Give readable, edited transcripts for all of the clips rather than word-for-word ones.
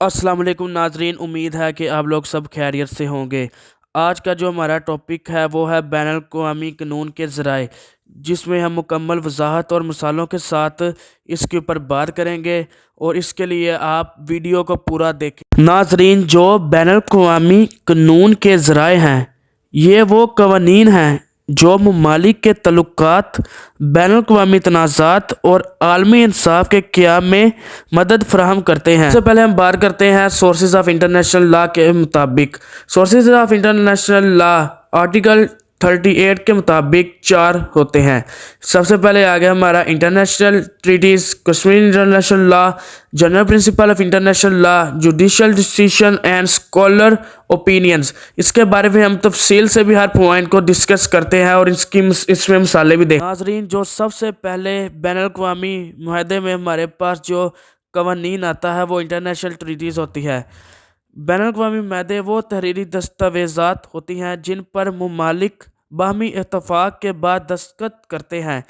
السلام علیکم ناظرین، امید ہے کہ آپ لوگ سب خیریت سے ہوں گے۔ آج کا جو ہمارا ٹاپک ہے وہ ہے بین الاقوامی قانون کے ذرائع، جس میں ہم مکمل وضاحت اور مثالوں کے ساتھ اس کے اوپر بات کریں گے، اور اس کے لیے آپ ویڈیو کو پورا دیکھیں۔ ناظرین، جو بین الاقوامی قانون کے ذرائع ہیں یہ وہ قوانین ہیں جو ممالک کے تعلقات، بین الاقوامی تنازعات اور عالمی انصاف کے قیام میں مدد فراہم کرتے ہیں۔ سب سے پہلے ہم بات کرتے ہیں سورسز آف انٹرنیشنل لا کے مطابق۔ Sources of international law article 38 کے مطابق 4 ہوتے ہیں۔ سب سے پہلے آگے ہمارا international treaties, customary international law, general principle of international law, judicial decision and scholar opinions. اس کے بارے میں ہم تفصیل سے بھی ہر پوائنٹ کو ڈسکس کرتے ہیں اور اس میں مثالیں بھی دیکھیں۔ ناظرین، جو سب سے پہلے بین الاقوامی معاہدے میں ہمارے پاس جو قوانین آتا ہے وہ انٹرنیشنل ٹریٹیز ہوتی ہے۔ بین الاقوامی معاہدے وہ تحریری دستاویزات ہوتی ہیں جن پر ممالک باہمی اتفاق کے بعد دستخط کرتے ہیں۔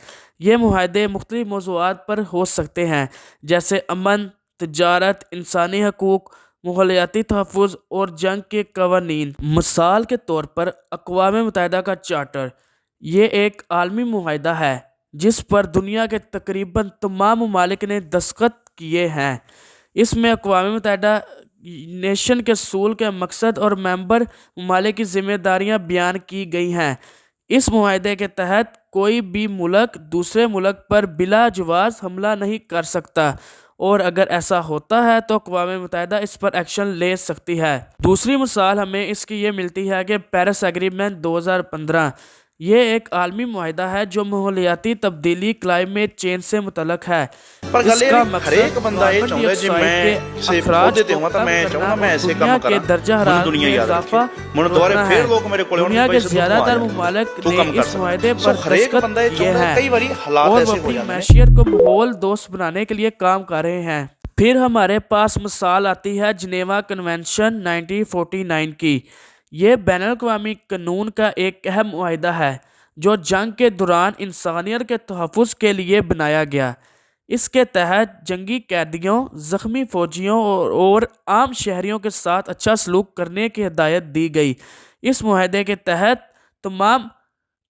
یہ معاہدے مختلف موضوعات پر ہو سکتے ہیں، جیسے امن، تجارت، انسانی حقوق، ماحولیاتی تحفظ اور جنگ کے قوانین۔ مثال کے طور پر اقوام متحدہ کا چارٹر، یہ ایک عالمی معاہدہ ہے جس پر دنیا کے تقریباً تمام ممالک نے دستخط کیے ہیں۔ اس میں اقوام متحدہ نیشن کے اصول کے مقصد اور ممبر ممالک کی ذمہ داریاں بیان کی گئی ہیں۔ اس معاہدے کے تحت کوئی بھی ملک دوسرے ملک پر بلا جواز حملہ نہیں کر سکتا، اور اگر ایسا ہوتا ہے تو اقوام متحدہ اس پر ایکشن لے سکتی ہے۔ دوسری مثال ہمیں اس کی یہ ملتی ہے کہ پیرس ایگریمنٹ 2015، یہ ایک عالمی معاہدہ ہے جو ماحولیاتی تبدیلی، کلائمیٹ چینج سے متعلق ہے۔ اس کا مقصد کاربن ڈائی آکسائڈ کے اخراج کو کم کرنا اور دنیا کے درجہ حرارت میں اضافہ روکنا ہے۔ دنیا کے زیادہ تر ممالک نے اس معاہدے پر دستخط کیے ہیں اور وہ اپنی معیشت کو ماحول دوست بنانے کے لیے کام کر رہے ہیں۔ پھر ہمارے پاس مثال آتی ہے جنیوا کنونشن 1949 کی۔ یہ بین الاقوامی قانون کا ایک اہم معاہدہ ہے جو جنگ کے دوران انسانیت کے تحفظ کے لیے بنایا گیا۔ اس کے تحت جنگی قیدیوں، زخمی فوجیوں اور عام شہریوں کے ساتھ اچھا سلوک کرنے کی ہدایت دی گئی۔ اس معاہدے کے تحت تمام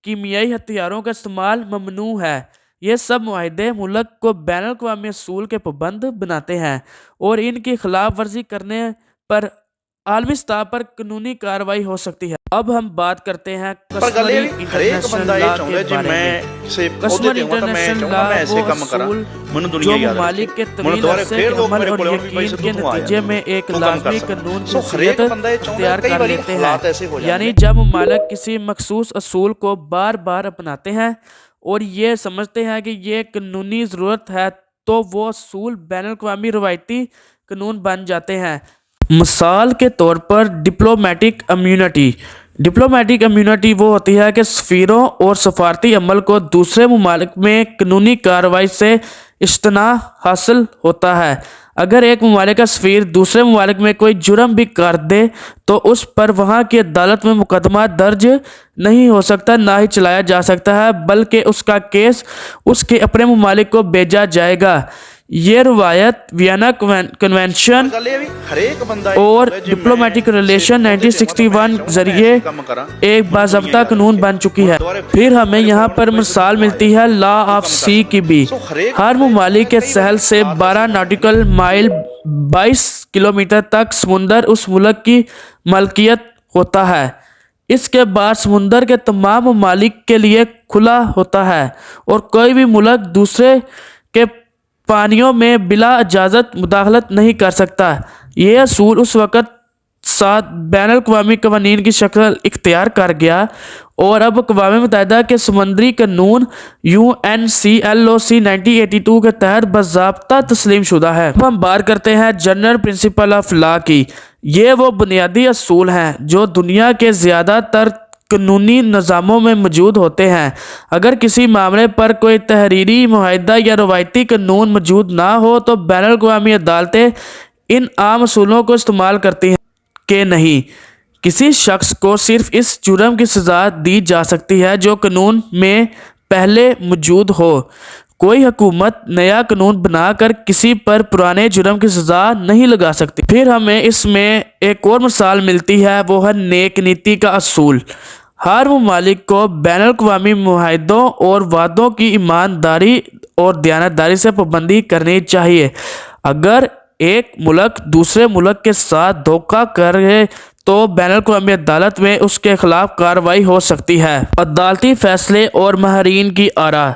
کیمیائی ہتھیاروں کا استعمال ممنوع ہے۔ یہ سب معاہدے ملک کو بین الاقوامی اصول کے پابند بناتے ہیں اور ان کی خلاف ورزی کرنے پر عالمی سطح پر قانونی کارروائی ہو سکتی ہے۔ اب ہم بات کرتے ہیں کشمیر انٹرنیشنل لا کے بارے میں۔ کشمیر انٹرنیشنل لا وہ اصول جو ممالک کے طویل عرصے کے عمل اور یقین کے نتیجے میں ایک لازمی قانون کی حیثیت اختیار کر لیتے ہیں، یعنی جب ممالک کسی مخصوص اصول کو بار بار اپناتے ہیں اور یہ سمجھتے ہیں کہ یہ قانونی ضرورت ہے تو وہ اصول بین الاقوامی روایتی قانون بن جاتے ہیں۔ مثال کے طور پر ڈپلومیٹک امیونٹی۔ ڈپلومیٹک امیونٹی وہ ہوتی ہے کہ سفیروں اور سفارتی عمل کو دوسرے ممالک میں قانونی کارروائی سے اجتناع حاصل ہوتا ہے۔ اگر ایک ممالک کا سفیر دوسرے ممالک میں کوئی جرم بھی کر دے تو اس پر وہاں کی عدالت میں مقدمہ درج نہیں ہو سکتا، نہ ہی چلایا جا سکتا ہے، بلکہ اس کا کیس اس کے اپنے ممالک کو بھیجا جائے گا۔ یہ روایت وینا کنونشن اور ڈپلومیٹک ریلیشن 1961 ذریعے ایک باضابطہ قانون بن چکی ہے۔ پھر ہمیں یہاں پر مثال ملتی ہے لا آف سی کی بھی۔ ہر ممالک کے ساحل سے 12 ناٹیکل مائل 22 کلومیٹر تک سمندر اس ملک کی ملکیت ہوتا ہے۔ اس کے بعد سمندر کے تمام ممالک کے لیے کھلا ہوتا ہے اور کوئی بھی ملک دوسرے کے پانیوں میں بلا اجازت مداخلت نہیں کر سکتا۔ یہ اصول اس وقت ساتھ بین الاقوامی قوانین کی شکل اختیار کر گیا اور اب اقوام متحدہ کے سمندری قانون UNCLOC 1982 کے تحت باضابطہ تسلیم شدہ ہے۔ اب ہم بات کرتے ہیں جنرل پرنسپل آف لا کی۔ یہ وہ بنیادی اصول ہیں جو دنیا کے زیادہ تر قانونی نظاموں میں موجود ہوتے ہیں۔ اگر کسی معاملے پر کوئی تحریری معاہدہ یا روایتی قانون موجود نہ ہو تو بین الاقوامی عدالتیں ان عام اصولوں کو استعمال کرتی ہیں کہ نہیں۔ کسی شخص کو صرف اس جرم کی سزا دی جا سکتی ہے جو قانون میں پہلے موجود ہو۔ کوئی حکومت نیا قانون بنا کر کسی پر پرانے جرم کی سزا نہیں لگا سکتی۔ پھر ہمیں اس میں ایک اور مثال ملتی ہے، وہ ہے نیک نیتی کا اصول۔ ہر ممالک کو بین الاقوامی معاہدوں اور وعدوں کی ایمانداری اور دیانتداری سے پابندی کرنی چاہیے۔ اگر ایک ملک دوسرے ملک کے ساتھ دھوکہ کرے تو بین الاقوامی عدالت میں اس کے خلاف کارروائی ہو سکتی ہے۔ عدالتی فیصلے اور ماہرین کی آراء۔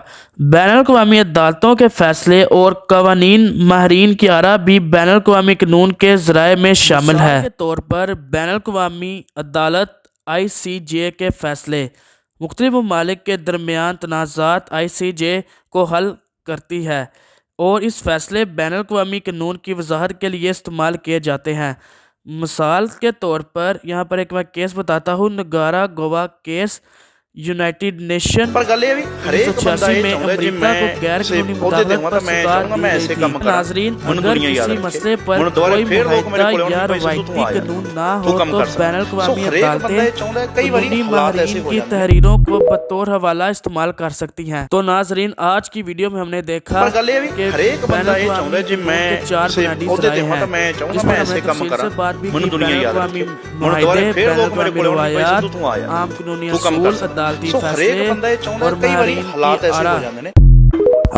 بین الاقوامی عدالتوں کے فیصلے اور قوانین ماہرین کی آراء بھی بین الاقوامی قانون کے ذرائع میں شامل ہے۔ مثال کے طور پر بین الاقوامی عدالت ICJ کے فیصلے مختلف ممالک کے درمیان تنازعات ICJ کو حل کرتی ہے اور اس فیصلے بین الاقوامی قانون کی وضاحت کے لیے استعمال کیے جاتے ہیں۔ مثال کے طور پر یہاں پر ایک میں کیس بتاتا ہوں، نگارا گوا کیس۔ یونائٹڈ نیشن 1986 میں امریکہ کو غیر قانونی مداخلت پر سزا دی گئی تھی۔ ناظرین، اگر کسی مسئلے پر کوئی معاہدہ یا روایتی قانون نہ ہو تو بین الاقوامی عدالتیں قانونی ماہرین کی تحریروں کو بطور حوالہ استعمال کر سکتی ہیں۔ تو ناظرین، آج کی ویڈیو میں ہم نے دیکھا کہ بین الاقوامی قانون کے 4 بنیادی ذرائع ہیں، جس میں ہم نے تفصیل سے بات بھی کی۔ بین الاقوامی معاہدے، بین الاقوامی روایات، عام قانونی اصول، عدالتی فیصلے اور ماہرین کی آراء۔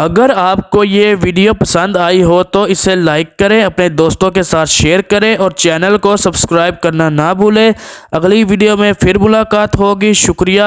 اگر آپ کو یہ ویڈیو پسند آئی ہو تو اسے لائک کریں، اپنے دوستوں کے ساتھ شیئر کریں اور چینل کو سبسکرائب کرنا نہ بھولیں۔ اگلی ویڈیو میں پھر ملاقات ہوگی۔ شکریہ۔